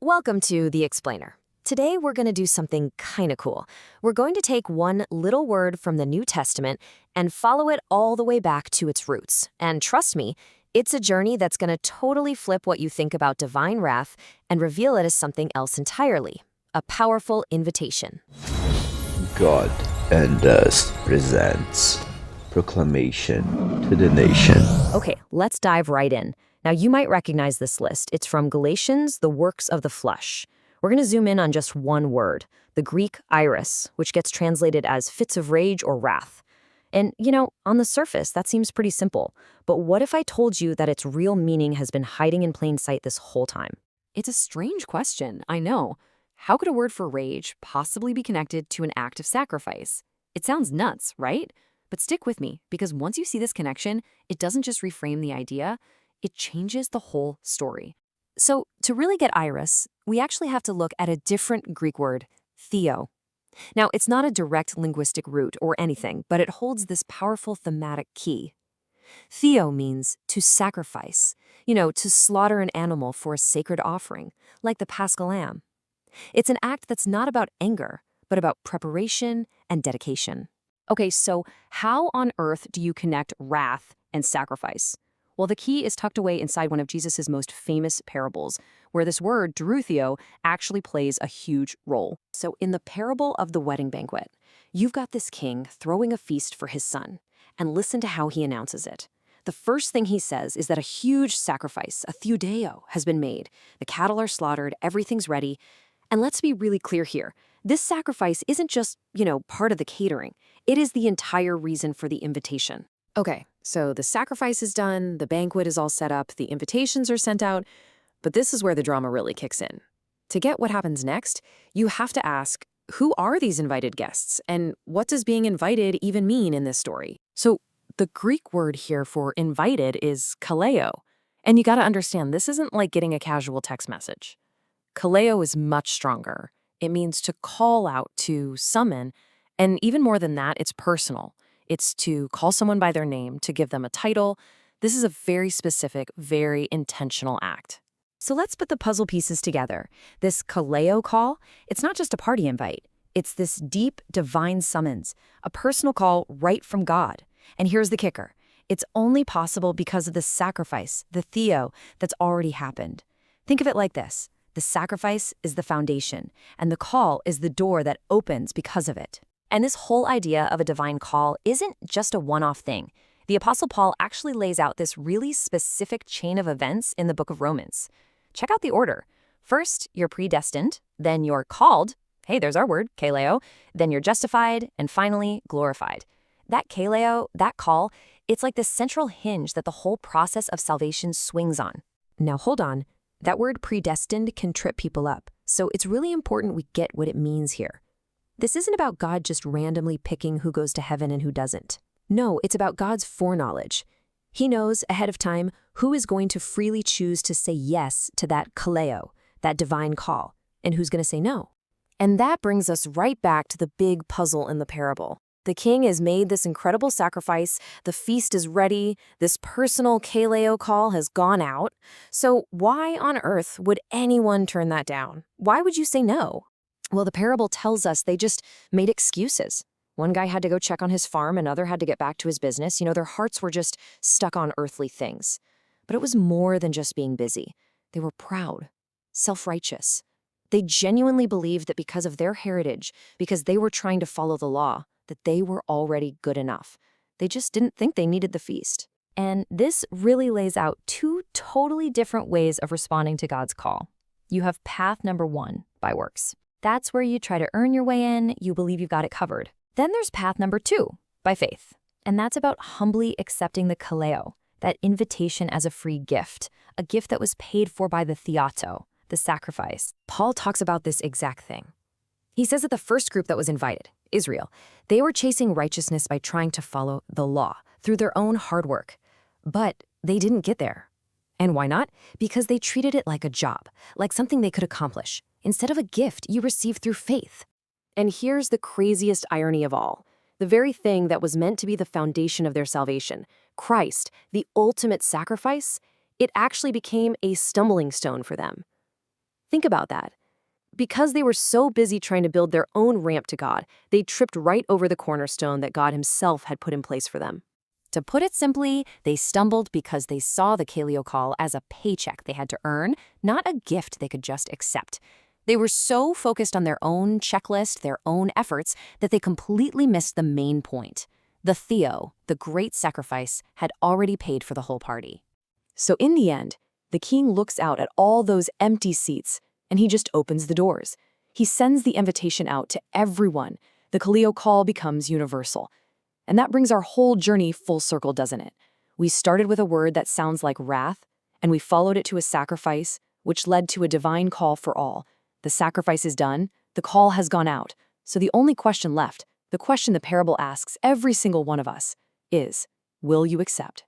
Welcome to The Explainer. Today we're going to do something kind of cool. We're going to take one little word from the New Testament and follow it all the way back to its roots. And trust me, it's a journey that's going to totally flip what you think about divine wrath and reveal it as something else entirely. A powerful invitation. God and Us presents Proclamation to the Nation. Okay, let's dive right in. Now, you might recognize this list. It's from Galatians, the works of the flesh. We're going to zoom in on just one word, the Greek iris, which gets translated as fits of rage or wrath. And, on the surface, that seems pretty simple. But what if I told you that its real meaning has been hiding in plain sight this whole time? It's a strange question, I know. How could a word for rage possibly be connected to an act of sacrifice? It sounds nuts, right? But stick with me, because once you see this connection, it doesn't just reframe the idea, it changes the whole story. So, to really get iris, we actually have to look at a different Greek word, theo. Now, it's not a direct linguistic root or anything, but it holds this powerful thematic key. Theo means to sacrifice, to slaughter an animal for a sacred offering, like the Paschal lamb. It's an act that's not about anger, but about preparation and dedication. Okay, so how on earth do you connect wrath and sacrifice? Well, the key is tucked away inside one of Jesus' most famous parables, where this word, Theo, actually plays a huge role. So in the parable of the wedding banquet, you've got this king throwing a feast for his son, and listen to how he announces it. The first thing he says is that a huge sacrifice, a theodeo, has been made. The cattle are slaughtered, everything's ready. And let's be really clear here. This sacrifice isn't just, part of the catering. It is the entire reason for the invitation. Okay, so the sacrifice is done, the banquet is all set up, the invitations are sent out, but this is where the drama really kicks in. To get what happens next, you have to ask, who are these invited guests, and what does being invited even mean in this story? So the Greek word here for invited is kaleo, and you gotta understand, this isn't like getting a casual text message. Kaleo is much stronger. It means to call out, to summon, and even more than that, it's personal. It's to call someone by their name, to give them a title. This is a very specific, very intentional act. So let's put the puzzle pieces together. This kaleo call, it's not just a party invite. It's this deep, divine summons, a personal call right from God. And here's the kicker. It's only possible because of the sacrifice, the theo, that's already happened. Think of it like this. The sacrifice is the foundation, and the call is the door that opens because of it. And this whole idea of a divine call isn't just a one-off thing. The Apostle Paul actually lays out this really specific chain of events in the book of Romans. Check out the order. First, you're predestined, then you're called, hey, there's our word, Kaleo, then you're justified, and finally, glorified. That Kaleo, that call, it's like this central hinge that the whole process of salvation swings on. Now hold on, that word predestined can trip people up, so it's really important we get what it means here. This isn't about God just randomly picking who goes to heaven and who doesn't. No, it's about God's foreknowledge. He knows ahead of time who is going to freely choose to say yes to that kaleo, that divine call, and who's going to say no. And that brings us right back to the big puzzle in the parable. The king has made this incredible sacrifice, the feast is ready, this personal kaleo call has gone out. So why on earth would anyone turn that down? Why would you say no? Well, the parable tells us they just made excuses. One guy had to go check on his farm, another had to get back to his business. Their hearts were just stuck on earthly things. But it was more than just being busy. They were proud, self-righteous. They genuinely believed that because of their heritage, because they were trying to follow the law, that they were already good enough. They just didn't think they needed the feast. And this really lays out two totally different ways of responding to God's call. You have path number one, by works. That's where you try to earn your way in, you believe you've got it covered. Then there's path number two, by faith. And that's about humbly accepting the kaleo, that invitation as a free gift, a gift that was paid for by the theato, the sacrifice. Paul talks about this exact thing. He says that the first group that was invited, Israel, they were chasing righteousness by trying to follow the law through their own hard work. But they didn't get there. And why not? Because they treated it like a job, like something they could accomplish, instead of a gift you receive through faith. And here's the craziest irony of all. The very thing that was meant to be the foundation of their salvation, Christ, the ultimate sacrifice, it actually became a stumbling stone for them. Think about that. Because they were so busy trying to build their own ramp to God, they tripped right over the cornerstone that God himself had put in place for them. To put it simply, they stumbled because they saw the Kaleo call as a paycheck they had to earn, not a gift they could just accept. They were so focused on their own checklist, their own efforts, that they completely missed the main point. The Thuo, the great sacrifice, had already paid for the whole party. So in the end, the king looks out at all those empty seats, and he just opens the doors. He sends the invitation out to everyone. The Kaleo call becomes universal. And that brings our whole journey full circle, doesn't it? We started with a word that sounds like wrath, and we followed it to a sacrifice, which led to a divine call for all. The sacrifice is done, the call has gone out. So the only question left, the question the parable asks every single one of us, is, will you accept?